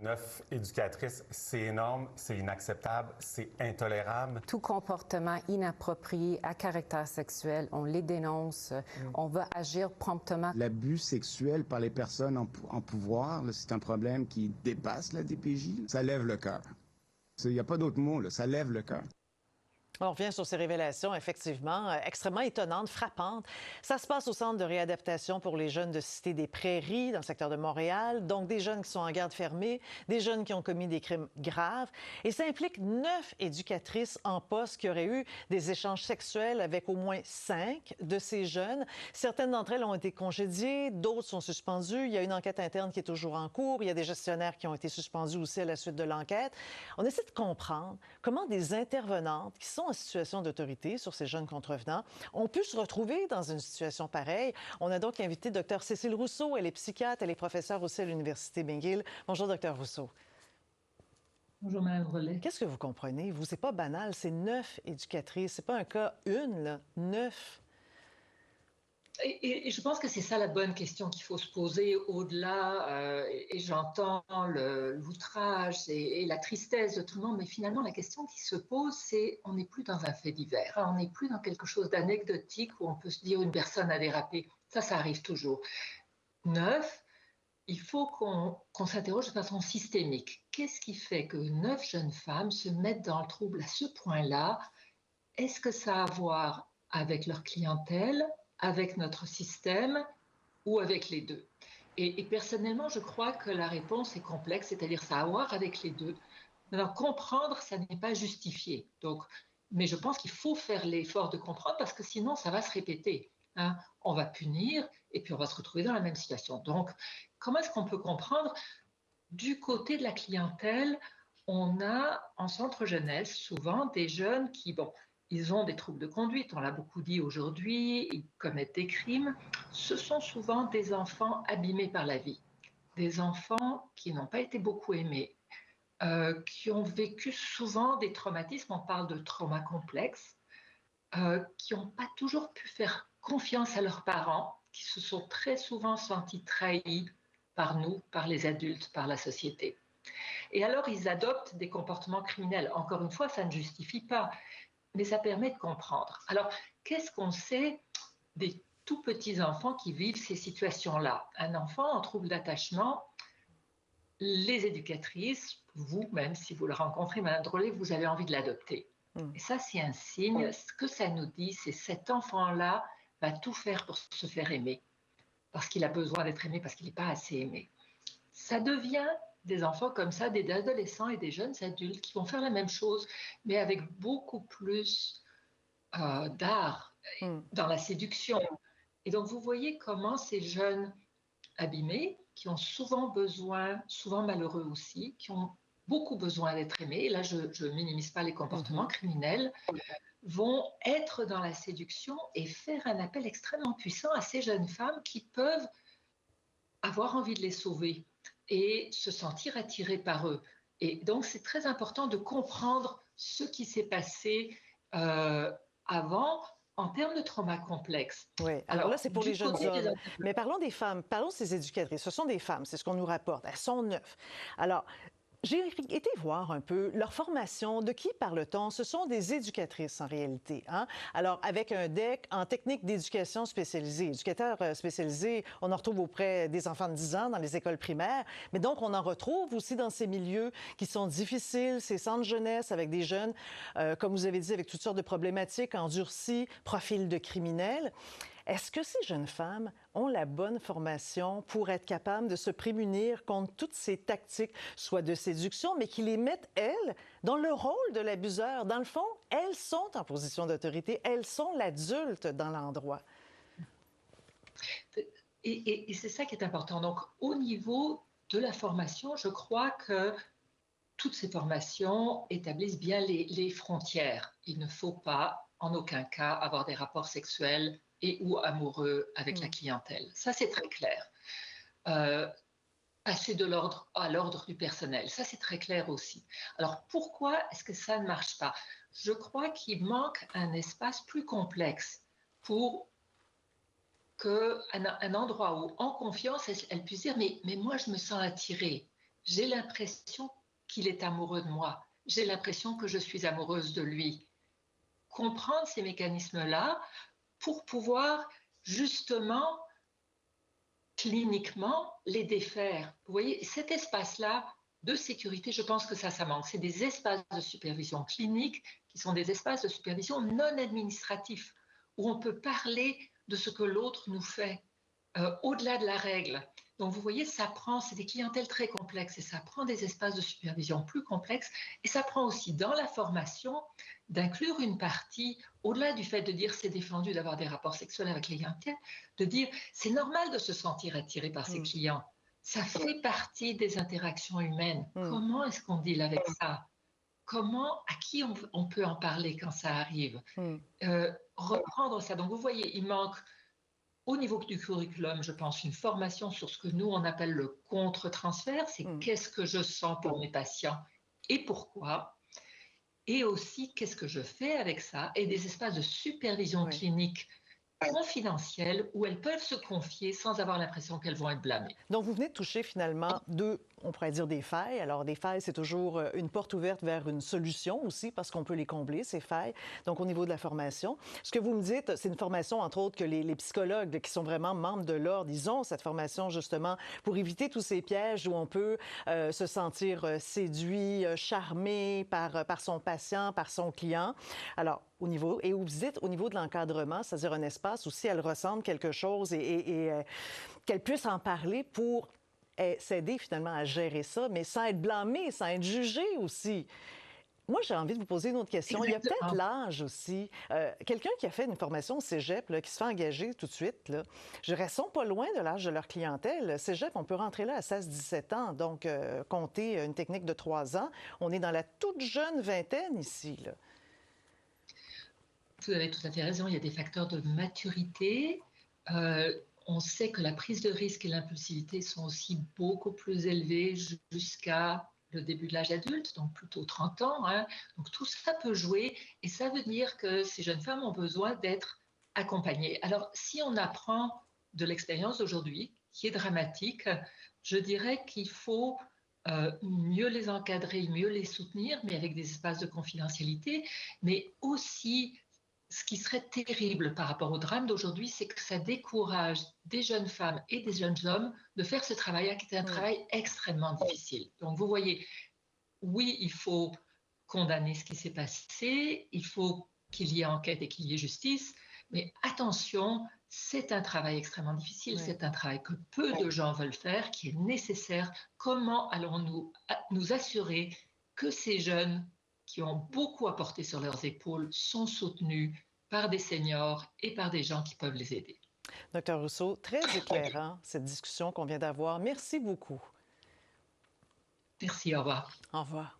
9 éducatrices, c'est énorme, c'est inacceptable, c'est intolérable. Tout comportement inapproprié à caractère sexuel, on les dénonce, on va agir promptement. L'abus sexuel par les personnes en pouvoir, c'est un problème qui dépasse la DPJ. Ça lève le cœur. Il n'y a pas d'autre mot, là, ça lève le cœur. On revient sur ces révélations, effectivement, extrêmement étonnantes, frappantes. Ça se passe au Centre de réadaptation pour les jeunes de Cité des Prairies, dans le secteur de Montréal. Donc, des jeunes qui sont en garde fermée, des jeunes qui ont commis des crimes graves. Et ça implique 9 éducatrices en poste qui auraient eu des échanges sexuels avec au moins 5 de ces jeunes. Certaines d'entre elles ont été congédiées, d'autres sont suspendues. Il y a une enquête interne qui est toujours en cours. Il y a des gestionnaires qui ont été suspendus aussi à la suite de l'enquête. On essaie de comprendre comment des intervenantes qui sont en situation d'autorité sur ces jeunes contrevenants ont pu se retrouver dans une situation pareille. On a donc invité Dr Cécile Rousseau. Elle est psychiatre, elle est professeure aussi à l'Université McGill. Bonjour, Dr Rousseau. Bonjour, Mme Rollet. Qu'est-ce que vous comprenez? Vous, c'est pas banal, c'est 9 éducatrices. C'est pas un cas une, là, 9. Et je pense que c'est ça la bonne question qu'il faut se poser au-delà, et j'entends l'outrage et la tristesse de tout le monde, mais finalement la question qui se pose, c'est on n'est plus dans un fait divers, on n'est plus dans quelque chose d'anecdotique où on peut se dire une personne a dérapé. Ça arrive toujours. 9, il faut qu'on s'interroge de façon systémique. Qu'est-ce qui fait que 9 jeunes femmes se mettent dans le trouble à ce point-là? Est-ce que ça a à voir avec leur clientèle, avec notre système ou avec les deux? Et personnellement, je crois que la réponse est complexe, c'est-à-dire ça a à voir avec les deux. Maintenant, comprendre, ça n'est pas justifié. Donc, mais je pense qu'il faut faire l'effort de comprendre parce que sinon, ça va se répéter. Hein. On va punir et puis on va se retrouver dans la même situation. Donc, comment est-ce qu'on peut comprendre? Du côté de la clientèle, on a en centre jeunesse souvent des jeunes qui, ils ont des troubles de conduite, on l'a beaucoup dit aujourd'hui, ils commettent des crimes. Ce sont souvent des enfants abîmés par la vie, des enfants qui n'ont pas été beaucoup aimés, qui ont vécu souvent des traumatismes, on parle de traumas complexes, qui n'ont pas toujours pu faire confiance à leurs parents, qui se sont très souvent sentis trahis par nous, par les adultes, par la société. Et alors, ils adoptent des comportements criminels. Encore une fois, ça ne justifie pas, mais ça permet de comprendre. Alors, qu'est-ce qu'on sait des tout petits enfants qui vivent ces situations-là? Un enfant en trouble d'attachement, les éducatrices, vous-même, si vous le rencontrez, Mme Drolet, vous avez envie de l'adopter. Et ça, c'est un signe. Ce que ça nous dit, c'est cet enfant-là va tout faire pour se faire aimer, parce qu'il a besoin d'être aimé, parce qu'il n'est pas assez aimé. Ça devient des enfants comme ça, des adolescents et des jeunes adultes qui vont faire la même chose, mais avec beaucoup plus d'art dans la séduction. Et donc, vous voyez comment ces jeunes abîmés, qui ont souvent besoin, souvent malheureux aussi, qui ont beaucoup besoin d'être aimés, et là, je ne minimise pas les comportements criminels, vont être dans la séduction et faire un appel extrêmement puissant à ces jeunes femmes qui peuvent avoir envie de les sauver et se sentir attirées par eux. Et donc, c'est très important de comprendre ce qui s'est passé avant en termes de trauma complexe. Oui, alors là, c'est pour les jeunes hommes. Mais parlons des femmes, parlons de ces éducatrices. Ce sont des femmes, c'est ce qu'on nous rapporte. Elles sont 9. Alors, j'ai été voir un peu leur formation. De qui parle-t-on? Ce sont des éducatrices, en réalité. Hein? Alors, avec un DEC en technique d'éducation spécialisée. Éducateurs spécialisés, on en retrouve auprès des enfants de 10 ans dans les écoles primaires. Mais donc, on en retrouve aussi dans ces milieux qui sont difficiles, ces centres jeunesse avec des jeunes, comme vous avez dit, avec toutes sortes de problématiques, endurcis, profils de criminels. Est-ce que ces jeunes femmes ont la bonne formation pour être capables de se prémunir contre toutes ces tactiques, soit de séduction, mais qui les mettent, elles, dans le rôle de l'abuseur? Dans le fond, elles sont en position d'autorité, elles sont l'adulte dans l'endroit. Et c'est ça qui est important. Donc, au niveau de la formation, je crois que toutes ces formations établissent bien les frontières. Il ne faut pas, en aucun cas, avoir des rapports sexuels et ou amoureux avec la clientèle. Ça, c'est très clair. Passer à l'ordre du personnel, ça, c'est très clair aussi. Alors, pourquoi est-ce que ça ne marche pas? Je crois qu'il manque un espace plus complexe pour un endroit où, en confiance, elle puisse dire « mais moi, je me sens attirée ». j'ai l'impression qu'il est amoureux de moi. J'ai l'impression que je suis amoureuse de lui. Comprendre ces mécanismes-là pour pouvoir justement, cliniquement, les défaire. Vous voyez, cet espace-là de sécurité, je pense que ça manque. C'est des espaces de supervision clinique qui sont des espaces de supervision non administratifs, où on peut parler de ce que l'autre nous fait, au-delà de la règle. Donc, vous voyez, c'est des clientèles très complexes et ça prend des espaces de supervision plus complexes et ça prend aussi dans la formation d'inclure une partie, au-delà du fait de dire c'est défendu d'avoir des rapports sexuels avec les clientèles, de dire c'est normal de se sentir attiré par ses clients. Ça fait partie des interactions humaines. Comment est-ce qu'on deal avec ça? À qui on peut en parler quand ça arrive? Reprendre ça. Donc, vous voyez, il manque au niveau du curriculum, je pense, une formation sur ce que nous, on appelle le contre-transfert. C'est qu'est-ce que je sens pour mes patients et pourquoi. Et aussi, qu'est-ce que je fais avec ça? Et des espaces de supervision clinique confidentiels où elles peuvent se confier sans avoir l'impression qu'elles vont être blâmées. Donc, vous venez de toucher finalement on pourrait dire des failles. Alors, des failles, c'est toujours une porte ouverte vers une solution aussi parce qu'on peut les combler, ces failles. Donc, au niveau de la formation, ce que vous me dites, c'est une formation, entre autres, que les psychologues qui sont vraiment membres de l'ordre, ils ont cette formation justement pour éviter tous ces pièges où on peut se sentir séduit, charmé par son patient, par son client. Alors, au niveau de l'encadrement, c'est-à-dire un espace où si elle ressent quelque chose et qu'elle puisse en parler pour s'aider finalement à gérer ça, mais sans être blâmée, sans être jugée aussi. Moi, j'ai envie de vous poser une autre question. Exactement. Il y a peut-être l'âge aussi. Quelqu'un qui a fait une formation au cégep, là, qui se fait engager tout de suite, là, je dirais, sont pas loin de l'âge de leur clientèle. Cégep, on peut rentrer là à 16-17 ans, donc compter une technique de 3 ans. On est dans la toute jeune vingtaine ici, là. Vous avez tout à fait raison, il y a des facteurs de maturité. On sait que la prise de risque et l'impulsivité sont aussi beaucoup plus élevées jusqu'à le début de l'âge adulte, donc plutôt 30 ans. Donc tout ça peut jouer et ça veut dire que ces jeunes femmes ont besoin d'être accompagnées. Alors si on apprend de l'expérience d'aujourd'hui, qui est dramatique, je dirais qu'il faut mieux les encadrer, mieux les soutenir, mais avec des espaces de confidentialité, mais aussi ce qui serait terrible par rapport au drame d'aujourd'hui, c'est que ça décourage des jeunes femmes et des jeunes hommes de faire ce travail-là, qui est un travail extrêmement difficile. Donc, vous voyez, oui, il faut condamner ce qui s'est passé, il faut qu'il y ait enquête et qu'il y ait justice, mais attention, c'est un travail extrêmement difficile, c'est un travail que peu de gens veulent faire, qui est nécessaire. Comment allons-nous nous assurer que ces jeunes qui ont beaucoup à porter sur leurs épaules sont soutenus par des seniors et par des gens qui peuvent les aider. Docteur Rousseau, très éclairant cette discussion qu'on vient d'avoir. Merci beaucoup. Merci, au revoir. Au revoir.